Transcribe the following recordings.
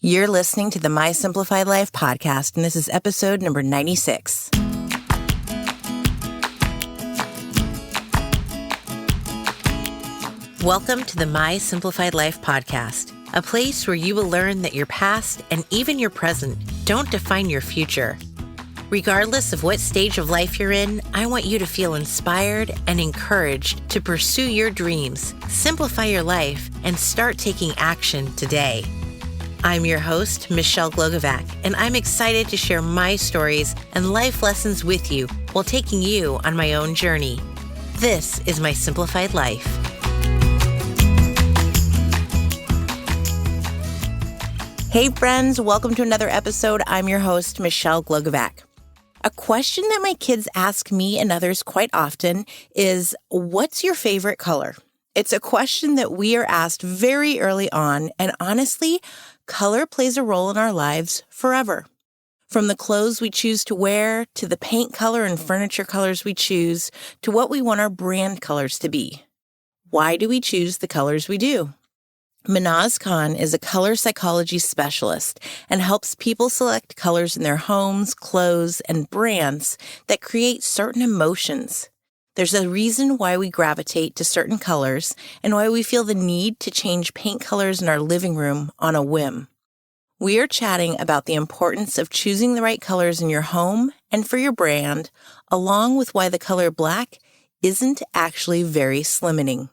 You're listening to the My Simplified Life podcast, and this is episode number 96. Welcome to the My Simplified Life podcast, a place where you will learn that your past and even your present don't define your future. Regardless of what stage of life you're in, I want you to feel inspired and encouraged to pursue your dreams, simplify your life, and start taking action today. I'm your host, Michelle Glogovac, and I'm excited to share my stories and life lessons with you while taking you on my own journey. This is My Simplified Life. Hey friends, welcome to another episode. I'm your host, Michelle Glogovac. A question that my kids ask me and others quite often is, what's your favorite color? It's a question that we are asked very early on, and honestly, color plays a role in our lives forever. From the clothes we choose to wear, to the paint color and furniture colors we choose, to what we want our brand colors to be. Why do we choose the colors we do? Mehnaz Khan is a color psychology specialist and helps people select colors in their homes, clothes, and brands that create certain emotions. There's a reason why we gravitate to certain colors and why we feel the need to change paint colors in our living room on a whim. We are chatting about the importance of choosing the right colors in your home and for your brand, along with why the color black isn't actually very slimming.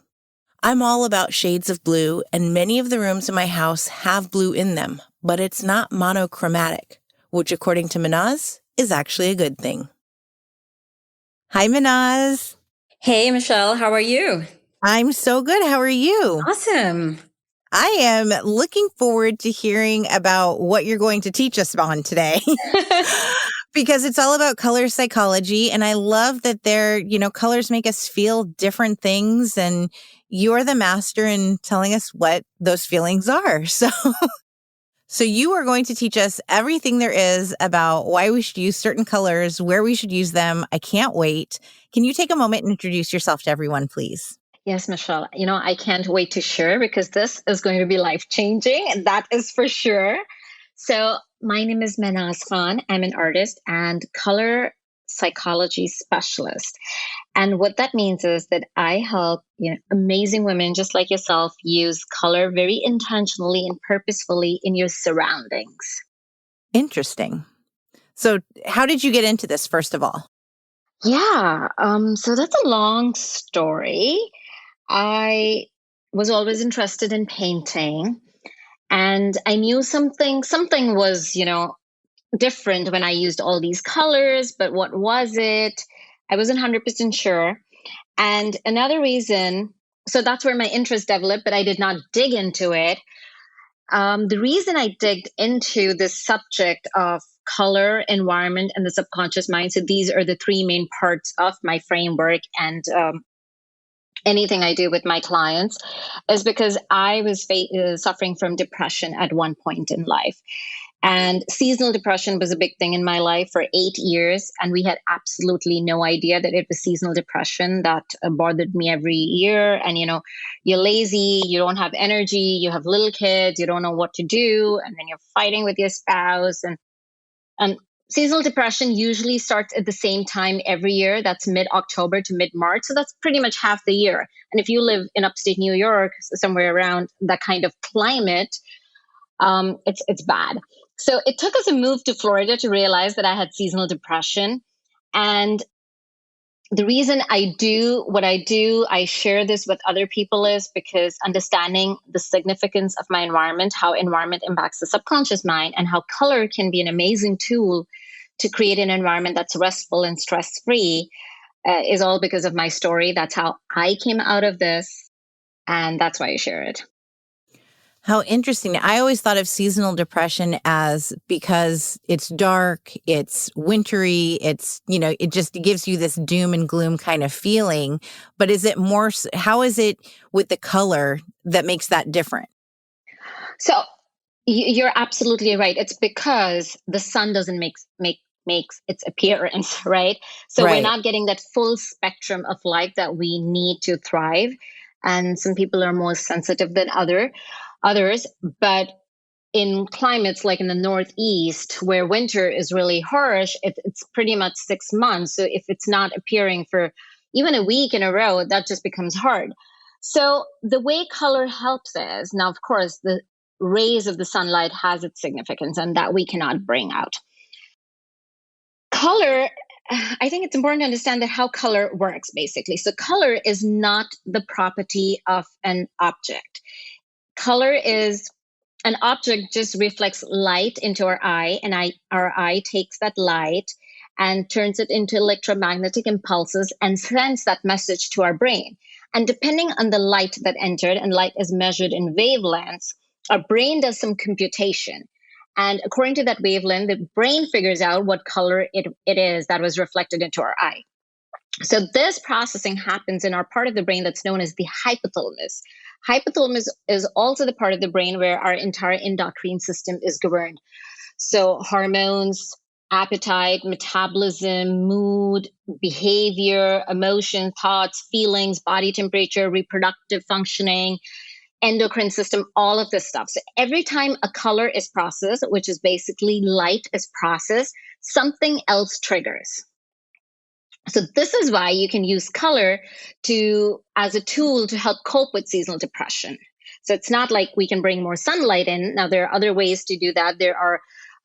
I'm all about shades of blue, and many of the rooms in my house have blue in them, but it's not monochromatic, which according to Mehnaz is actually a good thing. Hi, Mehnaz. Hey, Michelle. How are you? I'm so good. How are you? Awesome. I am looking forward to hearing about what you're going to teach us on today because it's all about color psychology. And I love that colors make us feel different things, and you're the master in telling us what those feelings are. So you are going to teach us everything there is about why we should use certain colors, where we should use them. I can't wait. Can you take a moment and introduce yourself to everyone, please? Yes, Michelle. I can't wait to share because this is going to be life-changing, and that is for sure. So my name is Mehnaz Khan. I'm an artist and color psychology specialist. And what that means is that I help amazing women just like yourself use color very intentionally and purposefully in your surroundings. Interesting. So how did you get into this, first of all? Yeah, so that's a long story. I was always interested in painting, and I knew something was, different when I used all these colors, but what was it? I wasn't 100% sure. And another reason, so that's where my interest developed, but I did not dig into it. The reason I digged into this subject of color, environment, and the subconscious mind, so these are the three main parts of my framework and anything I do with my clients, is because I was suffering from depression at one point in life. And seasonal depression was a big thing in my life for 8 years. And we had absolutely no idea that it was seasonal depression that bothered me every year. And, you're lazy, you don't have energy, you have little kids, you don't know what to do. And then you're fighting with your spouse. And seasonal depression usually starts at the same time every year. That's mid-October to mid-March. So that's pretty much half the year. And if you live in upstate New York, somewhere around that kind of climate, it's bad. So it took us a move to Florida to realize that I had seasonal depression. And the reason I do what I do, I share this with other people, is because understanding the significance of my environment, how environment impacts the subconscious mind, and how color can be an amazing tool to create an environment that's restful and stress-free, is all because of my story. That's how I came out of this. And that's why I share it. How interesting. I always thought of seasonal depression as because it's dark, it's wintry, it just gives you this doom and gloom kind of feeling. But is it more, how is it with the color that makes that different? So you're absolutely right. It's because the sun doesn't makes its appearance, right? So Right. We're not getting that full spectrum of light that we need to thrive. And some people are more sensitive than others. But in climates like in the Northeast, where winter is really harsh, it's pretty much 6 months. So if it's not appearing for even a week in a row, that just becomes hard. So the way color helps is, now, of course, the rays of the sunlight has its significance, and that we cannot bring out. Color, I think it's important to understand that how color works, basically. So color is not the property of an object. Color is an object just reflects light into our eye, and our eye takes that light and turns it into electromagnetic impulses and sends that message to our brain. And depending on the light that entered, and light is measured in wavelengths, our brain does some computation. And according to that wavelength, the brain figures out what color it is that was reflected into our eye. So this processing happens in our part of the brain that's known as the hypothalamus. Hypothalamus is also the part of the brain where our entire endocrine system is governed. So hormones, appetite, metabolism, mood, behavior, emotion, thoughts, feelings, body temperature, reproductive functioning, endocrine system, all of this stuff. So every time a color is processed, which is basically light is processed, something else triggers. So this is why you can use color as a tool to help cope with seasonal depression. So it's not like we can bring more sunlight in. Now, there are other ways to do that. There are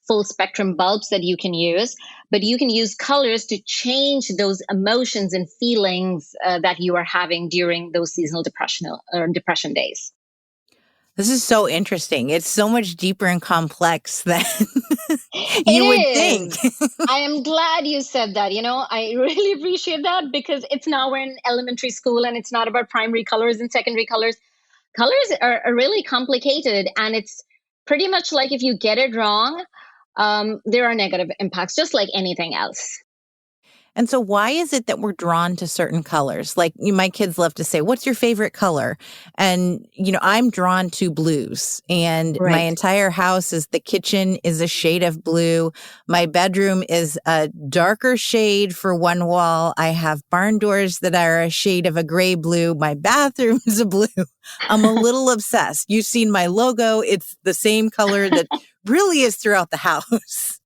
full spectrum bulbs that you can use, but you can use colors to change those emotions and feelings that you are having during those seasonal depression days. This is so interesting. It's so much deeper and complex than you would think. I am glad you said that. I really appreciate that, because it's now we're in elementary school and it's not about primary colors and secondary colors. Colors are really complicated, and it's pretty much like if you get it wrong, there are negative impacts, just like anything else. And so why is it that we're drawn to certain colors? Like my kids love to say, what's your favorite color? And, I'm drawn to blues, and my entire house the kitchen is a shade of blue. My bedroom is a darker shade for one wall. I have barn doors that are a shade of a gray blue. My bathroom is a blue. I'm a little obsessed. You've seen my logo. It's the same color that really is throughout the house.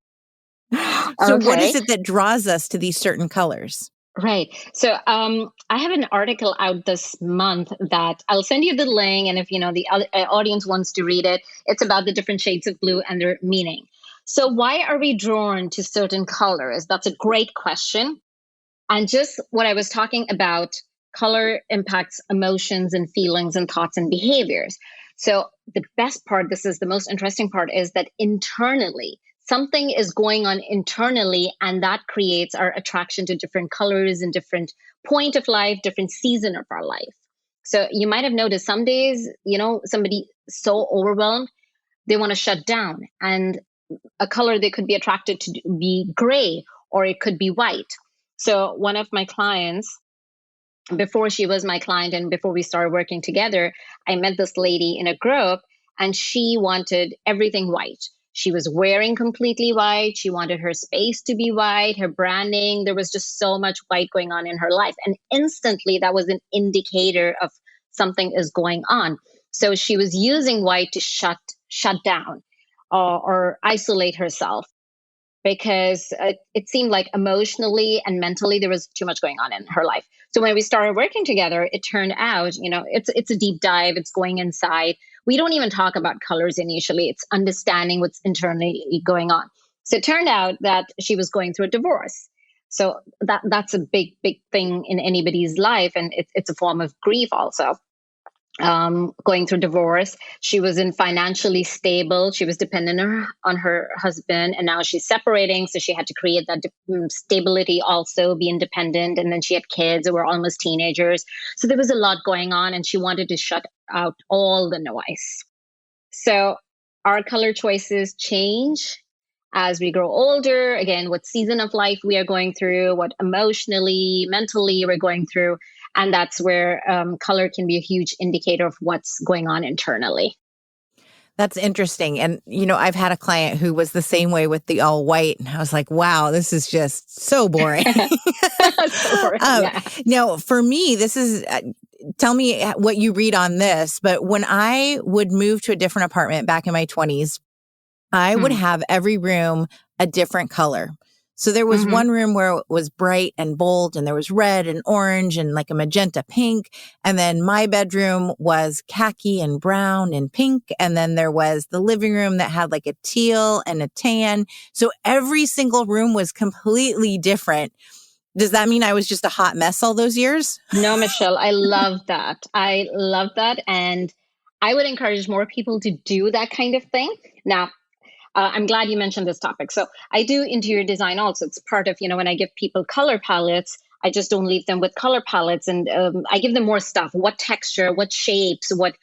So What is it that draws us to these certain colors? Right. So I have an article out this month that I'll send you the link. And if the audience wants to read it, it's about the different shades of blue and their meaning. So why are we drawn to certain colors? That's a great question. And just what I was talking about, color impacts emotions and feelings and thoughts and behaviors. So the best part, this is the most interesting part, is that internally, something is going on internally, and that creates our attraction to different colors and different point of life, different season of our life. So you might have noticed some days, somebody so overwhelmed, they want to shut down, and a color they could be attracted to be gray, or it could be white. So one of my clients, before she was my client and before we started working together, I met this lady in a group, and she wanted everything white. She was wearing completely white. She wanted her space to be white, her branding. There was just so much white going on in her life. And instantly, that was an indicator of something is going on. So she was using white to shut down or isolate herself, because it seemed like emotionally and mentally there was too much going on in her life. So when we started working together, it turned out, it's a deep dive. It's going inside. We don't even talk about colors initially. It's understanding what's internally going on. So it turned out that she was going through a divorce. So that's a big, big thing in anybody's life. And it's a form of grief also. Going through divorce. She was financially stable. She was dependent on her husband, and now she's separating. So she had to create that stability also, be independent. And then she had kids who were almost teenagers. So there was a lot going on, and she wanted to shut out all the noise. So our color choices change as we grow older. Again, what season of life we are going through, what emotionally, mentally we're going through. And that's where color can be a huge indicator of what's going on internally. That's interesting. And, I've had a client who was the same way with the all white. And I was like, wow, this is just so boring. Now, for me, this is, tell me what you read on this. But when I would move to a different apartment back in my 20s, I would Hmm. have every room a different color. So there was Mm-hmm. one room where it was bright and bold, and there was red and orange and like a magenta pink. And then my bedroom was khaki and brown and pink. And then there was the living room that had like a teal and a tan. So every single room was completely different. Does that mean I was just a hot mess all those years? No, Michelle, I love that. I love that. And I would encourage more people to do that kind of thing. Now, I'm glad you mentioned this topic. So I do interior design also. It's part of, when I give people color palettes, I just don't leave them with color palettes, and I give them more stuff: what texture, what shapes, what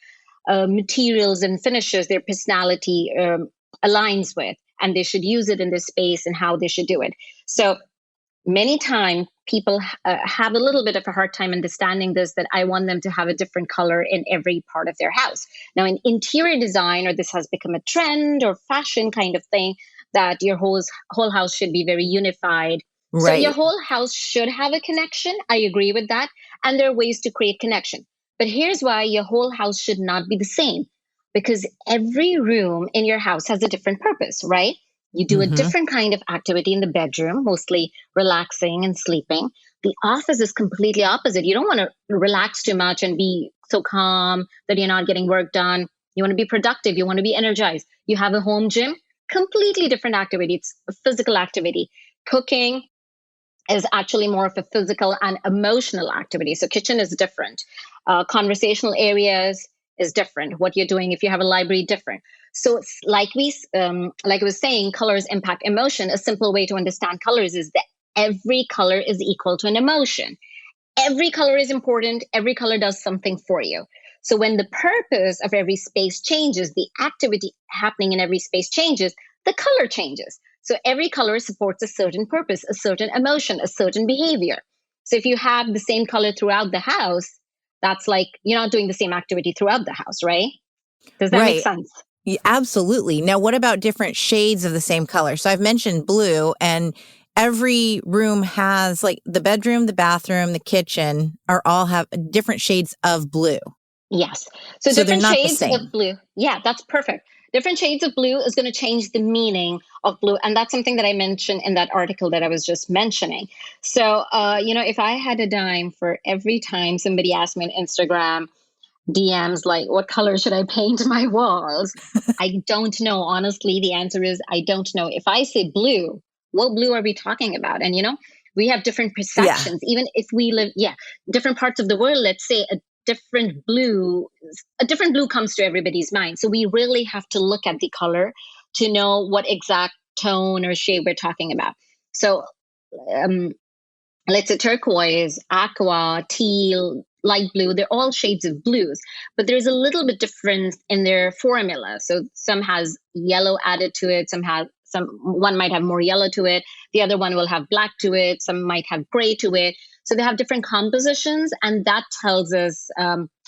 materials and finishes their personality aligns with, and they should use it in this space and how they should do it. So many times people have a little bit of a hard time understanding this, that I want them to have a different color in every part of their house. Now in interior design, or this has become a trend or fashion kind of thing, that your whole house should be very unified. So your Right. whole house should have a connection. I agree with that. And there are ways to create connection. But here's why your whole house should not be the same, because every room in your house has a different purpose, right? You do a Hmm. different kind of activity in the bedroom, mostly relaxing and sleeping. The office is completely opposite. You don't want to relax too much and be so calm that you're not getting work done. You want to be productive. You want to be energized. You have a home gym, completely different activity. It's a physical activity. Cooking is actually more of a physical and emotional activity. So kitchen is different. Conversational areas is different. What you're doing, if you have a library, different. So it's like I was saying, colors impact emotion. A simple way to understand colors is that every color is equal to an emotion. Every color is important. Every color does something for you. So when the purpose of every space changes, the activity happening in every space changes, the color changes. So every color supports a certain purpose, a certain emotion, a certain behavior. So if you have the same color throughout the house, that's like you're not doing the same activity throughout the house, right? Does that make Right. sense? Yeah, absolutely. Now, what about different shades of the same color? So I've mentioned blue, and every room has like the bedroom, the bathroom, the kitchen are all have different shades of blue. Yes. So So they're different not the shades of same. blue. Yeah, that's perfect. Different shades of blue is going to change the meaning of blue. And that's something that I mentioned in that article that I was just mentioning. So, if I had a dime for every time somebody asked me on Instagram DMs, like, what color should I paint my walls? I don't know. Honestly, the answer is I don't know. If I say blue, what blue are we talking about? And, we have different Yeah. perceptions. Even if we live, different parts of the world, let's say different blue, a different blue comes to everybody's mind. So we really have to look at the color to know what exact tone or shade we're talking about. So, um, let's say turquoise, aqua, teal, light blue, they're all shades of blues, but there's a little bit difference in their formula. So some has yellow added to it, one might have more yellow to it, the other one will have black to it, some might have gray to it. So they have different compositions, and that tells us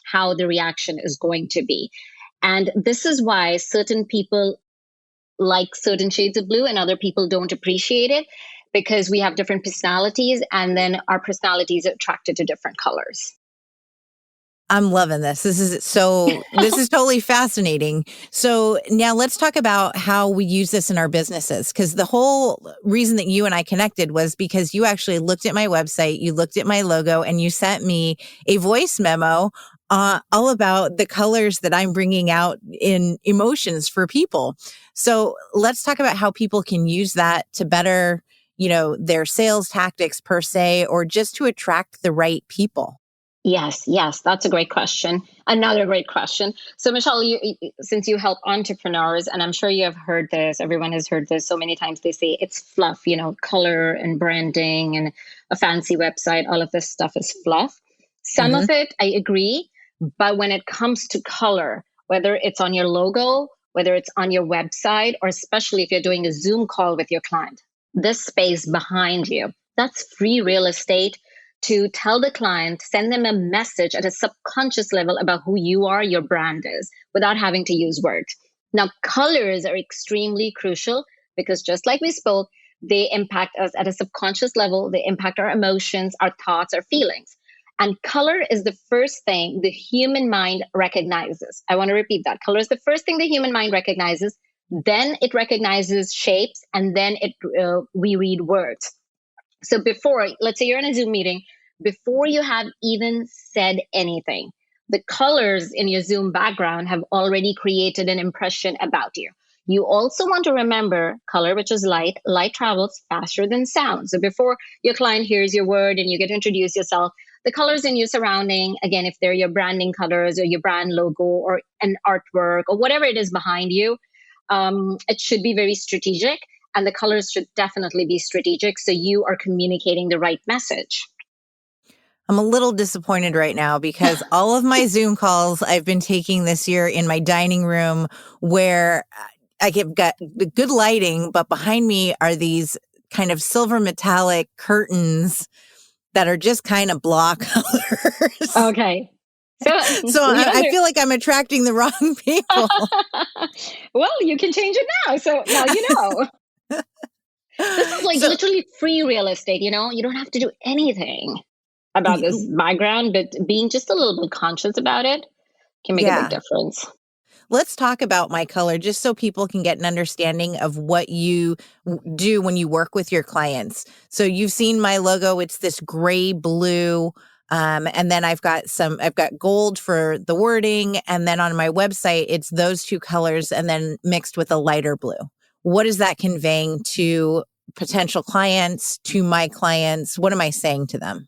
how the reaction is going to be. And this is why certain people like certain shades of blue and other people don't appreciate it, because we have different personalities, and then our personalities are attracted to different colors. I'm loving this. This is totally fascinating. So now let's talk about how we use this in our businesses. Because the whole reason that you and I connected was because you actually looked at my website, you looked at my logo, and you sent me a voice memo all about the colors that I'm bringing out in emotions for people. So let's talk about how people can use that to better, their sales tactics per se, or just to attract the right people. Yes, that's a great question. Another great question. So, Michelle, since you help entrepreneurs, and I'm sure you have heard this, everyone has heard this so many times, they say it's fluff, color and branding and a fancy website, all of this stuff is fluff. Some of Hmm. it, I agree. But when it comes to color, whether it's on your logo, whether it's on your website, or especially if you're doing a Zoom call with your client, this space behind you, that's free real estate to tell the client, send them a message at a subconscious level about who you are, your brand is, without having to use words. Now, colors are extremely crucial because just like we spoke, they impact us at a subconscious level. They impact our emotions, our thoughts, our feelings. And color is the first thing the human mind recognizes. I want to repeat that. Color is the first thing the human mind recognizes then it recognizes shapes, and then we read words. So before, let's say you're in a Zoom meeting, before you have even said anything, the colors in your Zoom background have already created an impression about you. You also want to remember color, which is light. Light travels faster than sound. So before your client hears your word and you get to introduce yourself, the colors in your surrounding, again, if they're your branding colors or your brand logo or an artwork or whatever it is behind you, it should be very strategic. And the colors should definitely be strategic so you are communicating the right message. I'm a little disappointed right now because all of my Zoom calls I've been taking this year in my dining room where I have got good lighting, but behind me are these kind of silver metallic curtains that are just kind of blah colors. Okay. So I feel like I'm attracting the wrong people. Well, you can change it now. So now you know. This is like literally free real estate, you know? You don't have to do anything about this background, but being just a little bit conscious about it can make a big difference. Let's talk about my color just so people can get an understanding of what you do when you work with your clients. So you've seen my logo. It's this gray blue. And then I've got gold for the wording. And then on my website, it's those two colors and then mixed with a lighter blue. What is that conveying to potential clients, to my clients? What am I saying to them?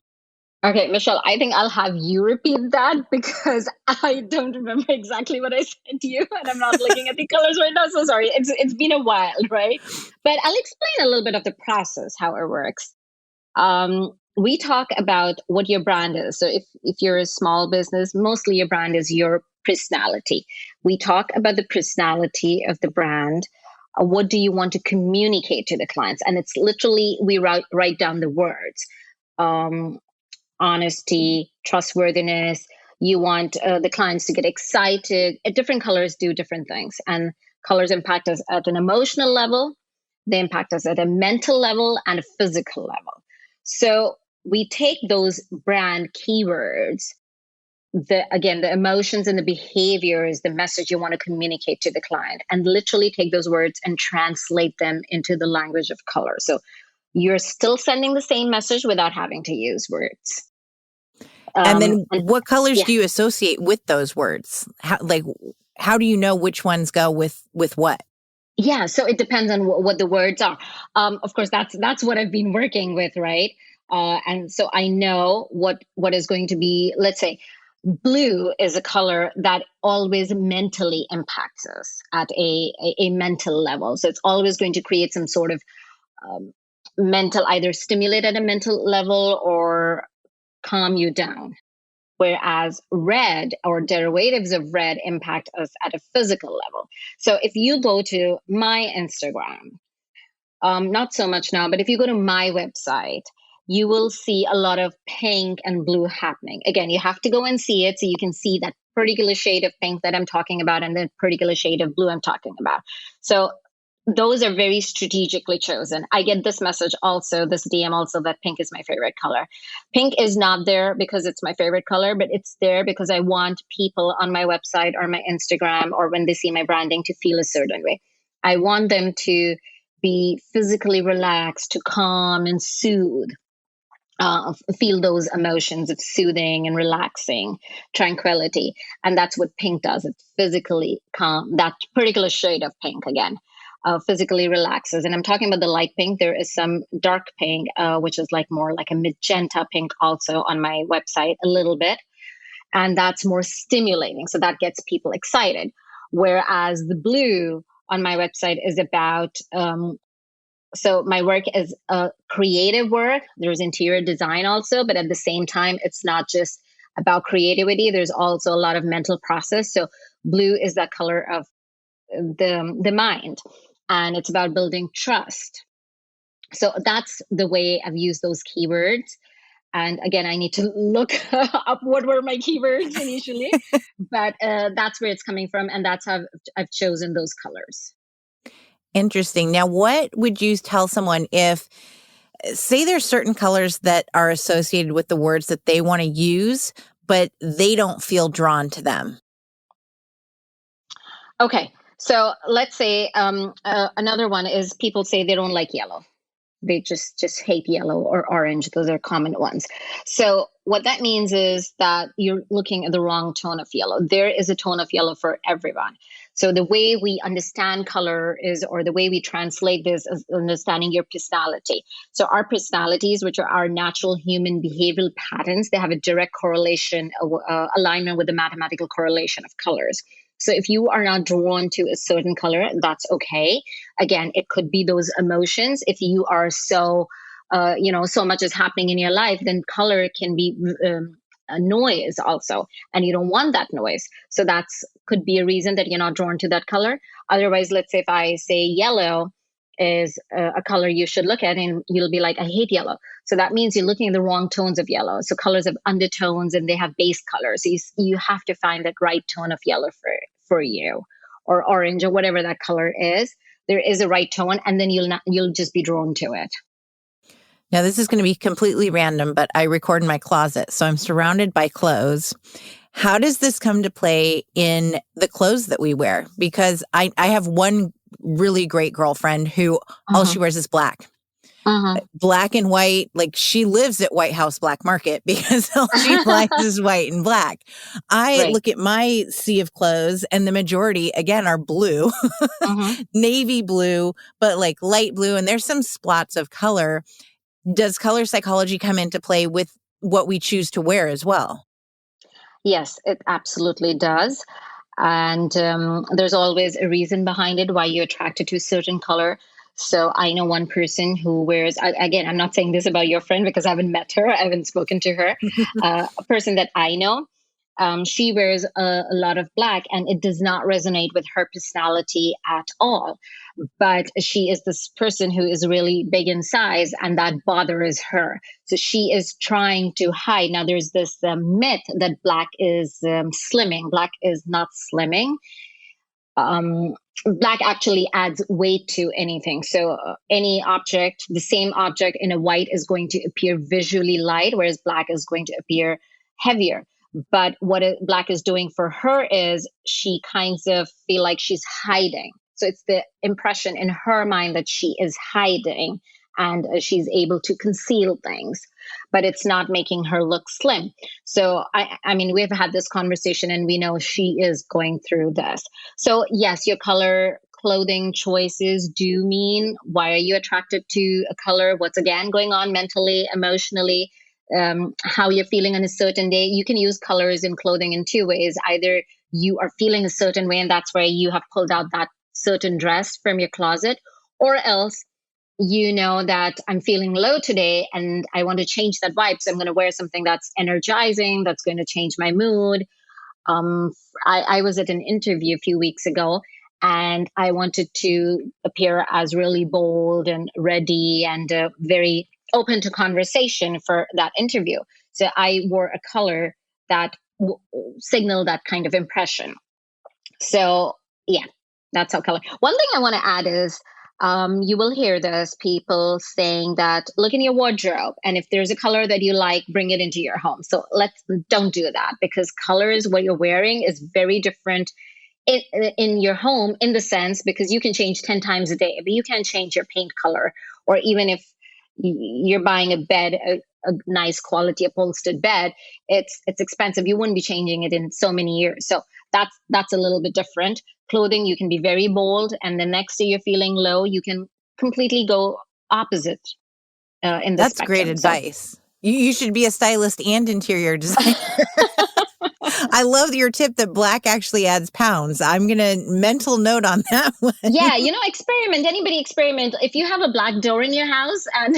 Okay, Michelle, I think I'll have you repeat that because I don't remember exactly what I said to you and I'm not looking at the colors right now. So sorry. It's been a while, right? But I'll explain a little bit of the process, how it works. We talk about what your brand is. So if you're a small business, mostly your brand is your personality. We talk about the personality of the brand. What do you want to communicate to the clients? And it's literally, we write down the words. Honesty, trustworthiness. You want the clients to get excited. Different colors do different things. And colors impact us at an emotional level. They impact us at a mental level and a physical level. So we take those brand keywords, the emotions and the behaviors, the message you want to communicate to the client, and literally take those words and translate them into the language of color. So you're still sending the same message without having to use words. And then what colors do you associate with those words? How do you know which ones go with what? Yeah, so it depends on what the words are. Of course, that's what I've been working with, right? And so I know what is going to be, let's say, blue is a color that always mentally impacts us at a mental level. So it's always going to create some sort of mental, either stimulate at a mental level or calm you down. Whereas red or derivatives of red impact us at a physical level. So if you go to my Instagram, not so much now, but if you go to my website, you will see a lot of pink and blue happening. Again, you have to go and see it so you can see that particular shade of pink that I'm talking about and the particular shade of blue I'm talking about. So those are very strategically chosen. I get this message also, this DM also, that pink is my favorite color. Pink is not there because it's my favorite color, but it's there because I want people on my website or my Instagram or when they see my branding to feel a certain way. I want them to be physically relaxed, to calm and soothe. Feel those emotions of soothing and relaxing, tranquility. And that's what pink does. It's physically calm. That particular shade of pink, again, physically relaxes. And I'm talking about the light pink. There is some dark pink, which is like more like a magenta pink also on my website a little bit. And that's more stimulating. So that gets people excited. Whereas the blue on my website is about so my work is creative work. There's interior design also, but at the same time, it's not just about creativity. There's also a lot of mental process. So blue is that color of the mind, and it's about building trust. So that's the way I've used those keywords. And again, I need to look up what were my keywords initially, but that's where it's coming from. And that's how I've chosen those colors. Interesting. Now, what would you tell someone if, say, there's certain colors that are associated with the words that they want to use, but they don't feel drawn to them? Okay. So let's say another one is people say they don't like yellow. They just hate yellow or orange. Those are common ones. So what that means is that you're looking at the wrong tone of yellow. There is a tone of yellow for everyone. So the way we understand color is, or the way we translate this, is understanding your personality. So our personalities, which are our natural human behavioral patterns, they have a direct correlation, alignment with the mathematical correlation of colors. So if you are not drawn to a certain color, that's okay. Again, it could be those emotions. If you are so much is happening in your life, then color can be a noise also, and you don't want that noise. So that's could be a reason that you're not drawn to that color. Otherwise, let's say if I say yellow is a color you should look at, and you'll be like, I hate yellow. So that means you're looking at the wrong tones of yellow. So colors have undertones and they have base colors. So you have to find that right tone of yellow for you, or orange, or whatever that color is. There is a right tone, and then you'll just be drawn to it. Now, this is going to be completely random, but I record in my closet, so I'm surrounded by clothes. How does this come to play in the clothes that we wear? Because I have one really great girlfriend who all she wears is black. Black and white, like she lives at White House Black Market because all she likes is white and black. I look at my sea of clothes and the majority, again, are blue, navy blue, but like light blue. And there's some spots of color. Does color psychology come into play with what we choose to wear as well? Yes, it absolutely does. And there's always a reason behind it why you're attracted to a certain color. So I know one person who wears, again, I'm not saying this about your friend because I haven't met her, I haven't spoken to her. A person that I know, she wears a lot of black, and it does not resonate with her personality at all. But she is this person who is really big in size, and that bothers her. So she is trying to hide. Now, there's this myth that black is slimming. Black is not slimming. Black actually adds weight to anything. So any object, the same object in a white is going to appear visually light, whereas black is going to appear heavier. But what black is doing for her is she kinds of feel like she's hiding. So it's the impression in her mind that she is hiding, and she's able to conceal things, but it's not making her look slim. So, I mean, we've had this conversation and we know she is going through this. So yes, your color clothing choices do mean why are you attracted to a color, what's again going on mentally, emotionally, how you're feeling on a certain day. You can use colors in clothing in two ways. Either you are feeling a certain way and that's where you have pulled out that certain dress from your closet, or else you know that I'm feeling low today and I want to change that vibe. So I'm going to wear something that's energizing, that's going to change my mood. I was at an interview a few weeks ago and I wanted to appear as really bold and ready and very open to conversation for that interview. So I wore a color that signaled that kind of impression. So yeah, that's how color. One thing I want to add is you will hear this people saying that look in your wardrobe, and if there's a color that you like, bring it into your home. So don't do that, because colors, what you're wearing is very different in your home, in the sense, because you can change 10 times a day, but you can't change your paint color. Or even if you're buying a bed, a nice quality upholstered bed, it's expensive. You wouldn't be changing it in so many years. So that's a little bit different. Clothing, you can be very bold, and the next day you're feeling low, you can completely go opposite in the That's spectrum. great advice. You should be a stylist and interior designer. I love your tip that black actually adds pounds. I'm going to mental note on that one. Yeah, experiment. Anybody experiment. If you have a black door in your house, and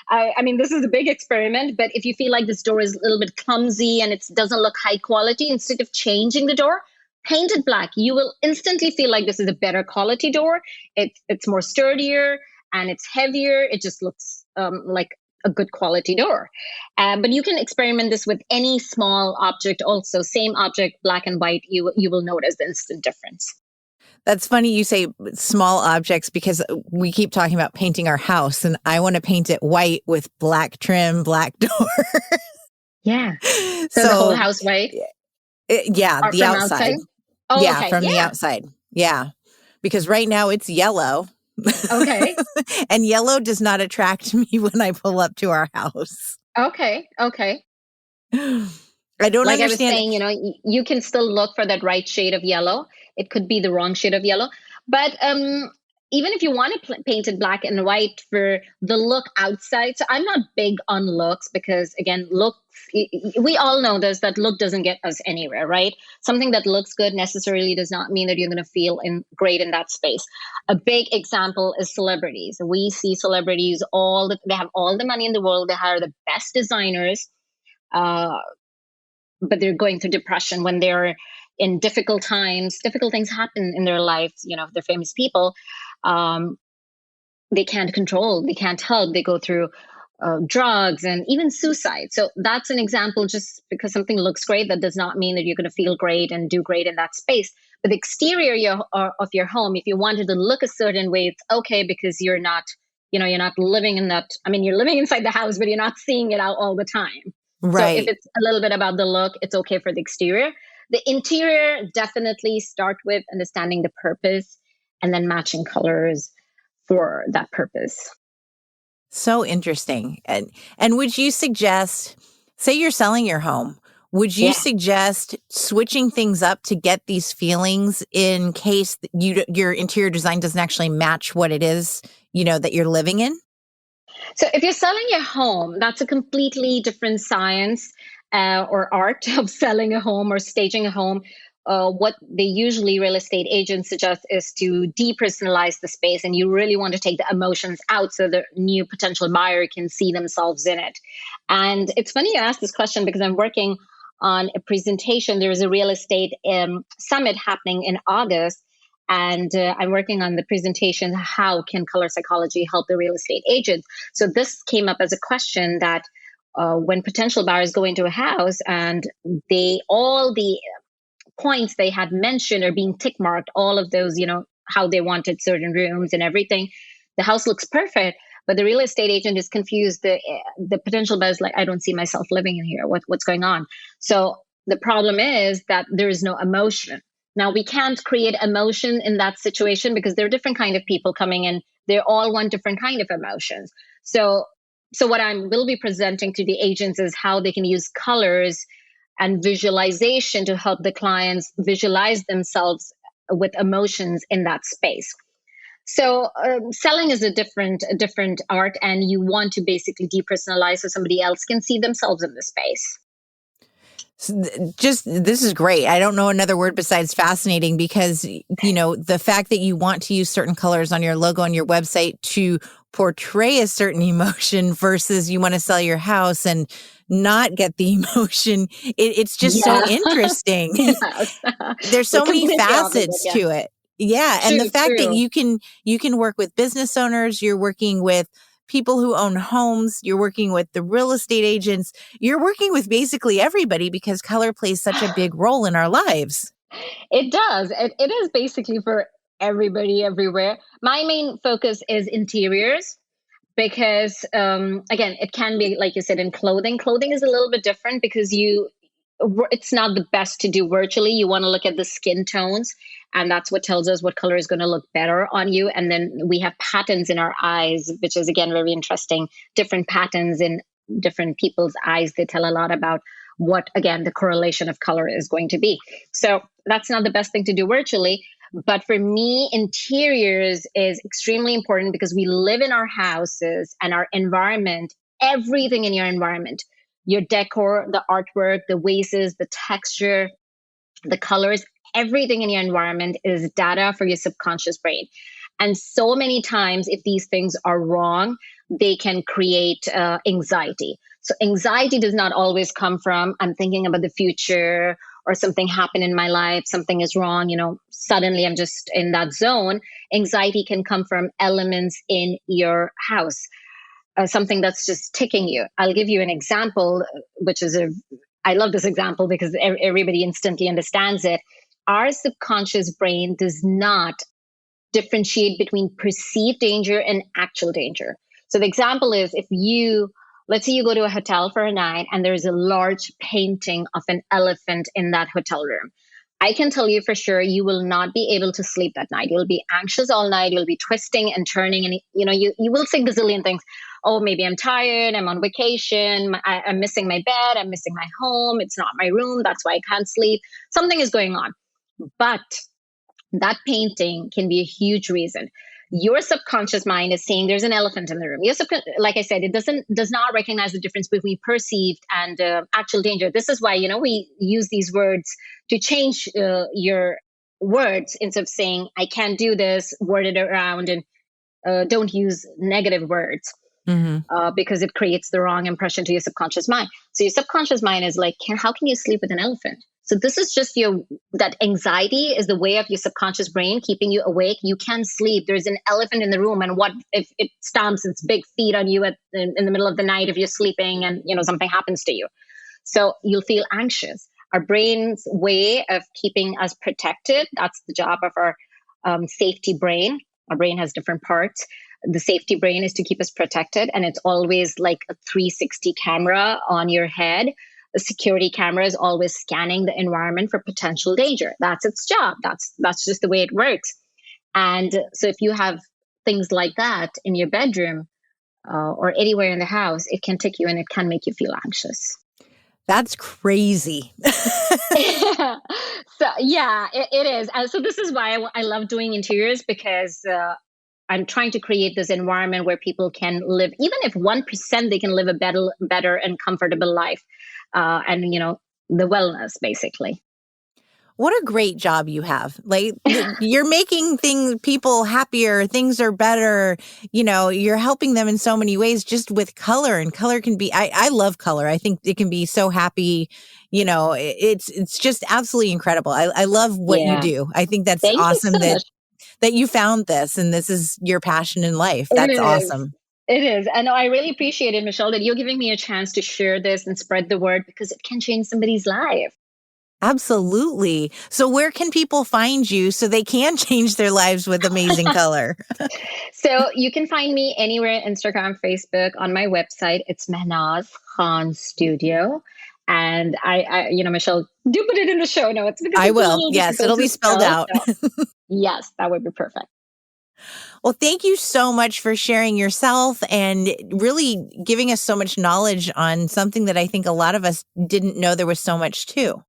I mean, this is a big experiment, but if you feel like this door is a little bit clumsy and it doesn't look high quality, instead of changing the door, paint it black. You will instantly feel like this is a better quality door. It's more sturdier and it's heavier. It just looks like a good quality door. But you can experiment this with any small object also. Same object, black and white, you will notice the instant difference. That's funny you say small objects, because we keep talking about painting our house and I want to paint it white with black trim, black door. Yeah. So the whole house white? Yeah, or the outside. Oh, yeah, okay. from the outside. Yeah. because right now it's yellow. Okay. And yellow does not attract me when I pull up to our house. Okay. I don't Like I was understand. saying, you can still look for that right shade of yellow. It could be the wrong shade of yellow. But even if you want to paint it black and white for the look outside, so I'm not big on looks because, again, looks, we all know this, that look doesn't get us anywhere, right? Something that looks good necessarily does not mean that you're going to feel great in that space. A big example is celebrities. We see celebrities, they have all the money in the world. They hire the best designers. But they're going through depression when they're in difficult times. Difficult things happen in their lives. If they're famous people, they can't control, they can't help. They go through drugs and even suicide. So that's an example. Just because something looks great, that does not mean that you're going to feel great and do great in that space. But the exterior of your home, if you wanted to look a certain way, it's okay because you're not living in that. I mean, you're living inside the house, but you're not seeing it out all the time. Right. So if it's a little bit about the look, it's okay for the exterior. The interior, definitely start with understanding the purpose and then matching colors for that purpose. So interesting. And would you suggest, say you're selling your home, would you suggest switching things up to get these feelings in case your interior design doesn't actually match what it is, that you're living in? So if you're selling your home, that's a completely different science or art of selling a home or staging a home. What they usually real estate agents suggest is to depersonalize the space, and you really want to take the emotions out so the new potential buyer can see themselves in it. And it's funny you ask this question because I'm working on a presentation. There is a real estate summit happening in August. And I'm working on the presentation, how can color psychology help the real estate agents? So this came up as a question that when potential buyers go into a house and all the points they had mentioned are being tick marked, all of those, how they wanted certain rooms and everything. The house looks perfect, but the real estate agent is confused. The potential buyer's like, I don't see myself living in here. What's going on? So the problem is that there is no emotion. Now, we can't create emotion in that situation because there are different kind of people coming in. They all want different kind of emotions. So what I will be presenting to the agents is how they can use colors and visualization to help the clients visualize themselves with emotions in that space. So selling is a different art, and you want to basically depersonalize so somebody else can see themselves in the space. This is great. I don't know another word besides fascinating because, the fact that you want to use certain colors on your logo on your website to portray a certain emotion versus you want to sell your house and not get the emotion. It's just so interesting. Yes. There's so many facets to it. Yeah. And the fact that you can work with business owners, you're working with people who own homes, you're working with the real estate agents, you're working with basically everybody because color plays such a big role in our lives. It does. It is basically for everybody everywhere. My main focus is interiors because, again, it can be, like you said, in clothing. Clothing is a little bit different because it's not the best to do virtually. You want to look at the skin tones, and that's what tells us what color is going to look better on you. And then we have patterns in our eyes, which is, again, very interesting. Different patterns in different people's eyes. They tell a lot about what, again, the correlation of color is going to be. So that's not the best thing to do virtually. But for me, interiors is extremely important because we live in our houses and our environment, everything in your environment, your decor, the artwork, the vases, the texture, the colors, everything in your environment is data for your subconscious brain. And so many times, if these things are wrong, they can create anxiety. So anxiety does not always come from, I'm thinking about the future or something happened in my life, something is wrong, suddenly I'm just in that zone. Anxiety can come from elements in your house. Something that's just ticking you. I'll give you an example, I love this example because everybody instantly understands it. Our subconscious brain does not differentiate between perceived danger and actual danger. So the example is let's say you go to a hotel for a night and there's a large painting of an elephant in that hotel room. I can tell you for sure, you will not be able to sleep that night. You'll be anxious all night. You'll be twisting and turning, and you will say gazillion things. Oh, maybe I'm tired. I'm on vacation. I'm missing my bed. I'm missing my home. It's not my room. That's why I can't sleep. Something is going on. But that painting can be a huge reason. Your subconscious mind is saying there's an elephant in the room. Like I said, it does not recognize the difference between perceived and actual danger. This is why we use these words to change your words. Instead of saying I can't do this, word it around, and don't use negative words. Because it creates the wrong impression to your subconscious mind. So your subconscious mind is like, how can you sleep with an elephant? So this is just that anxiety is the way of your subconscious brain keeping you awake. You can't sleep. There's an elephant in the room. And what if it stomps its big feet on you in the middle of the night if you're sleeping and something happens to you? So you'll feel anxious. Our brain's way of keeping us protected, that's the job of our safety brain. Our brain has different parts. The safety brain is to keep us protected, and it's always like a 360 camera on your head. The security camera is always scanning the environment for potential danger. That's its job. That's just the way it works. And so if you have things like that in your bedroom or anywhere in the house, it can tick you and it can make you feel anxious. That's crazy. So yeah, it is. And so this is why I love doing interiors, because I'm trying to create this environment where people can live, even if 1% they can live a better and comfortable life, and the wellness basically. What a great job you have. Like you're making people happier, things are better, you're helping them in so many ways just with color. And color can be, I love color. I think it can be so happy. It's just absolutely incredible. I love what you do. I think that's awesome that you found this and this is your passion in life. That's awesome. It is. And I really appreciate it, Michelle, that you're giving me a chance to share this and spread the word, because it can change somebody's life. Absolutely. So where can people find you so they can change their lives with amazing color? So you can find me anywhere, Instagram, Facebook, on my website. It's Mehnaz Khan Studio. And I Michelle, do put it in the show notes. I will. Yes, it'll be spelled out. Yes, that would be perfect. Well, thank you so much for sharing yourself and really giving us so much knowledge on something that I think a lot of us didn't know there was so much to.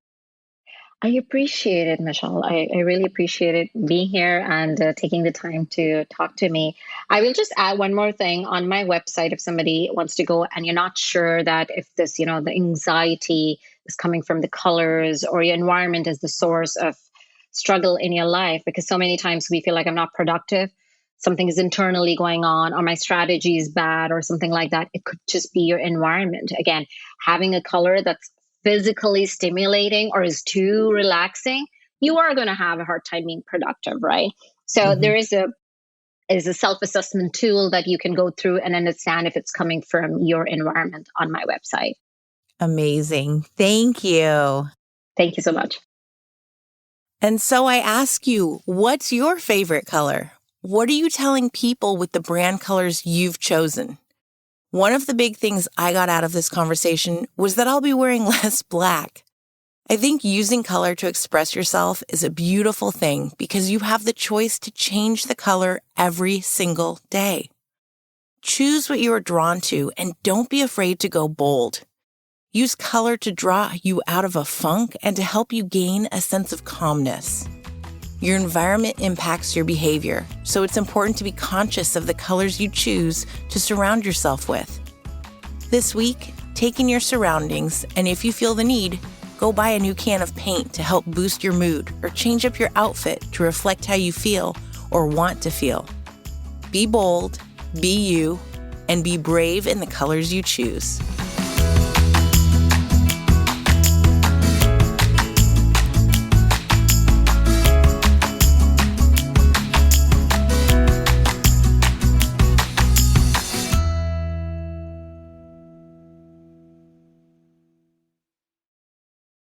I appreciate it, Michelle. I really appreciate it being here and taking the time to talk to me. I will just add one more thing on my website. If somebody wants to go and you're not sure that if this, the anxiety is coming from the colors or your environment is the source of struggle in your life, because so many times we feel like I'm not productive, something is internally going on, or my strategy is bad or something like that. It could just be your environment. Again, having a color that's physically stimulating or is too relaxing, you are going to have a hard time being productive, right? So there is a self-assessment tool that you can go through and understand if it's coming from your environment on my website. Amazing. Thank you. Thank you so much. And so I ask you, what's your favorite color? What are you telling people with the brand colors you've chosen? One of the big things I got out of this conversation was that I'll be wearing less black. I think using color to express yourself is a beautiful thing because you have the choice to change the color every single day. Choose what you are drawn to and don't be afraid to go bold. Use color to draw you out of a funk and to help you gain a sense of calmness. Your environment impacts your behavior, so it's important to be conscious of the colors you choose to surround yourself with. This week, take in your surroundings, and if you feel the need, go buy a new can of paint to help boost your mood or change up your outfit to reflect how you feel or want to feel. Be bold, be you, and be brave in the colors you choose.